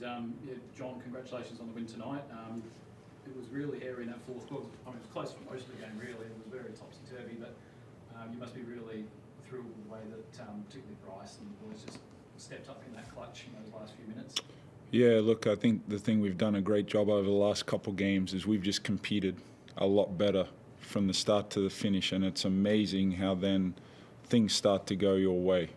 worries. John, congratulations on the win tonight. It was really hairy in that fourth quarter. I mean, it was close for most of the game, really. It was very topsy-turvy, but you must be really thrilled with the way that particularly Bryce and the boys just stepped up in that clutch in those last few minutes. Yeah, look, I think the thing we've done a great job over the last couple of games is we've just competed a lot better from the start to the finish, and it's amazing how then things start to go your way.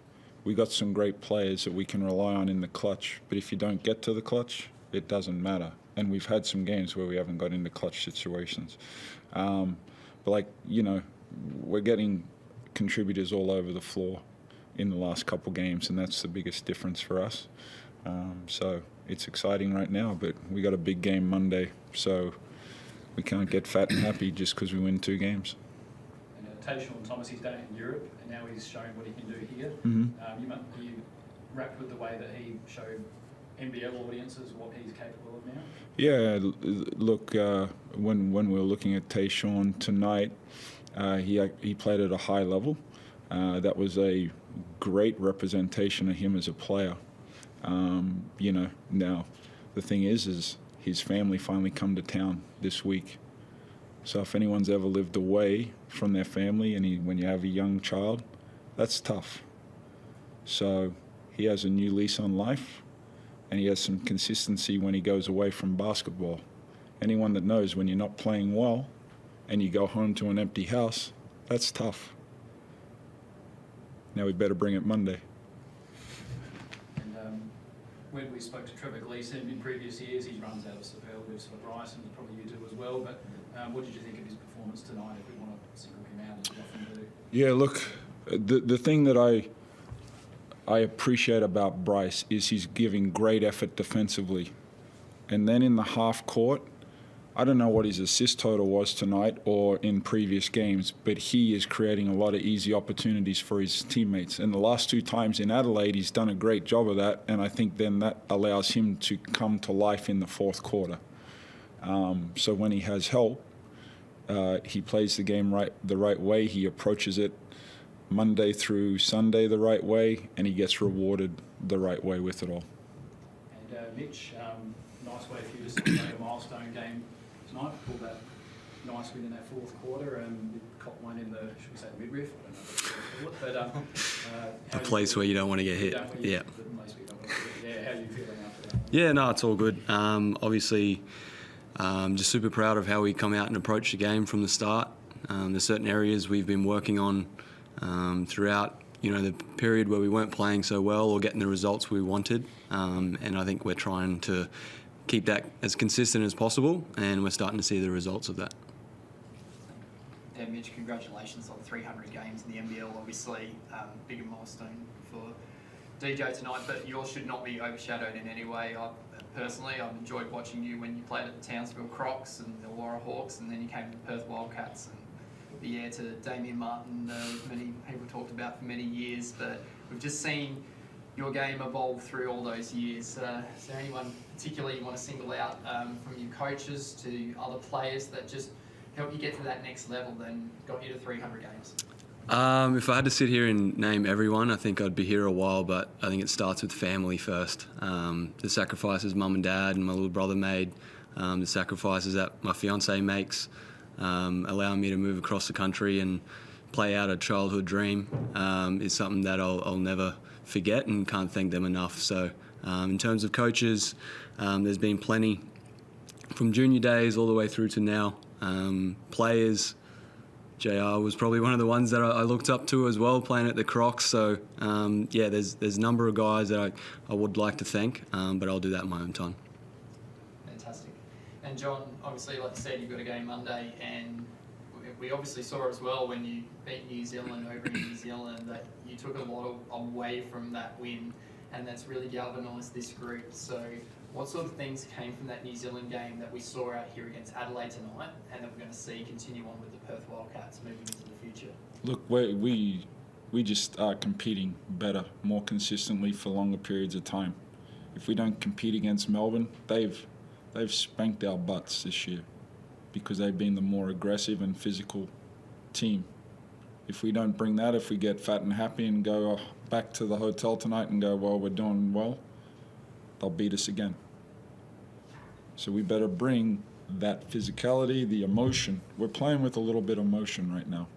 We got some great players that we can rely on in the clutch, but if you don't get to the clutch, it doesn't matter. And we've had some games where we haven't got into clutch situations. But we're getting contributors all over the floor in the last couple games, and that's the biggest difference for us. So it's exciting right now, but we got a big game Monday, so we can't get fat and happy just because we win 2 games. And Tayshawn Thomas, he's done it in Europe, and now he's showing what he can do here. Mm-hmm. You wrapped with the way that he showed NBL audiences what he's capable of now? Yeah, look, when we were looking at Tayshawn tonight, he played at a high level. That was a great representation of him as a player. Now the thing is his family finally come to town this week. So if anyone's ever lived away from their family and when you have a young child, that's tough. So he has a new lease on life, and he has some consistency when he goes away from basketball. Anyone that knows when you're not playing well and you go home to an empty house, that's tough. Now we better bring it Monday. And when we spoke to Trevor Gleeson in previous years, he runs out of superlatives for Bryce, and probably you do as well, but what did you think of his performance tonight, if we want to single him out, as we often do? Yeah, look, the thing that I appreciate about Bryce is he's giving great effort defensively. And then in the half court, I don't know what his assist total was tonight or in previous games, but he is creating a lot of easy opportunities for his teammates. And the last 2 times in Adelaide, he's done a great job of that, and I think then that allows him to come to life in the fourth quarter. So when he has help, he plays the game the right way. He approaches it Monday through Sunday the right way, and he gets rewarded the right way with it all. And Mitch, nice way for you to celebrate a milestone game tonight. Pulled that nice win in that fourth quarter, and you caught one in the, should we say, midriff? I don't know what to call it, but a place where you don't want to get hit. Yeah. How are you feeling after that? Yeah, no, it's all good. Obviously, just super proud of how we come out and approach the game from the start. There's certain areas we've been working on throughout, the period where we weren't playing so well or getting the results we wanted, and I think we're trying to keep that as consistent as possible, and we're starting to see the results of that. Yeah, Mitch, congratulations on 300 games in the NBL. Obviously, bigger milestone for DJ tonight, but yours should not be overshadowed in any way. Personally, I've enjoyed watching you when you played at the Townsville Crocs and the Illawarra Hawks, and then you came to the Perth Wildcats, and the heir to Damien Martin, many people talked about for many years, but we've just seen your game evolve through all those years. Is there anyone particularly you want to single out from your coaches to other players that just helped you get to that next level, then got you to 300 games? If I had to sit here and name everyone, I think I'd be here a while, but I think it starts with family first. The sacrifices Mum and Dad and my little brother made, the sacrifices that my fiancée makes, allowing me to move across the country and play out a childhood dream is something that I'll never forget and can't thank them enough. So in terms of coaches, there's been plenty from junior days all the way through to now. Players, JR was probably one of the ones that I looked up to as well, playing at the Crocs. So there's a number of guys that I would like to thank, but I'll do that in my own time. Fantastic. And John, obviously, like you said, you've got a game Monday, and we obviously saw as well when you beat New Zealand over in New Zealand that you took a lot away from that win, and that's really galvanised this group. So what sort of things came from that New Zealand game that we saw out here against Adelaide tonight, and that we're going to see continue on with the Perth Wildcats moving into the future? Look, we just are competing better, more consistently for longer periods of time. If we don't compete against Melbourne, they've spanked our butts this year because they've been the more aggressive and physical team. If we don't bring that, if we get fat and happy and go back to the hotel tonight and go, well, we're doing well, they'll beat us again. So we better bring that physicality, the emotion. We're playing with a little bit of emotion right now,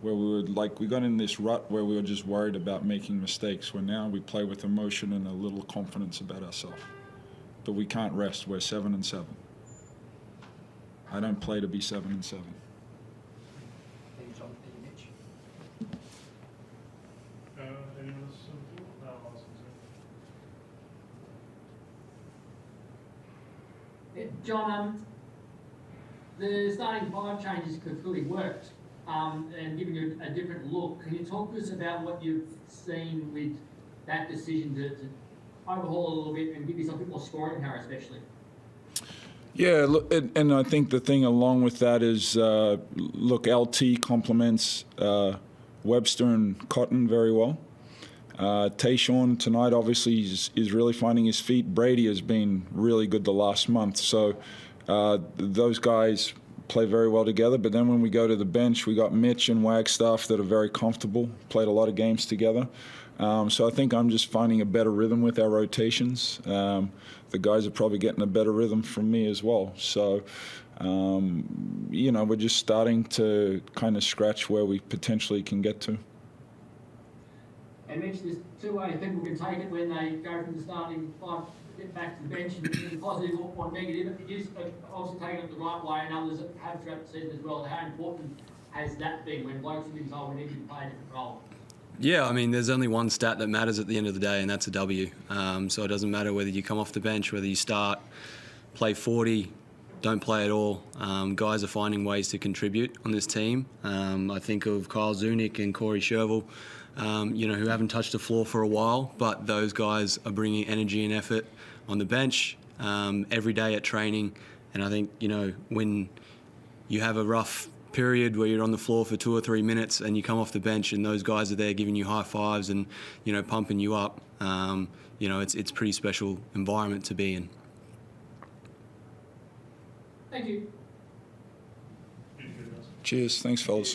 where we got in this rut where we were just worried about making mistakes, where now we play with emotion and a little confidence about ourselves. But we can't rest. We're 7-7. I don't play to be 7-7. Thank you, John. Thank you, Mitch. Anyone else on the floor? No, I'll ask them. John, the starting five changes clearly worked and giving you a different look. Can you talk to us about what you've seen with that decision to overhaul a little bit and give yourself a bit more scoring power, especially? Yeah, look, and I think the thing along with that is, look, LT complements Webster and Cotton very well. Tayshawn tonight obviously is really finding his feet. Brady has been really good the last month. So those guys play very well together. But then when we go to the bench, we got Mitch and Wagstaff that are very comfortable, played a lot of games together. So I think I'm just finding a better rhythm with our rotations. The guys are probably getting a better rhythm from me as well. So, we're just starting to kind of scratch where we potentially can get to. And Mitch, there's two ways people can take it when they go from the starting five, get back to the bench, and positive or negative. But you also taking it the right way, and others have throughout the season as well. How important has that been when blokes have been told we need you to play a different role? Yeah, I mean, there's only one stat that matters at the end of the day, and that's a W. So it doesn't matter whether you come off the bench, whether you start, play 40, don't play at all. Guys are finding ways to contribute on this team. I think of Kyle Zunic and Corey Shervill, who haven't touched the floor for a while, but those guys are bringing energy and effort on the bench every day at training. And I think, when you have a rough period where you're on the floor for 2 or 3 minutes and you come off the bench and those guys are there giving you high fives and, pumping you up, it's a pretty special environment to be in. Thank you. Cheers. Thanks, fellas.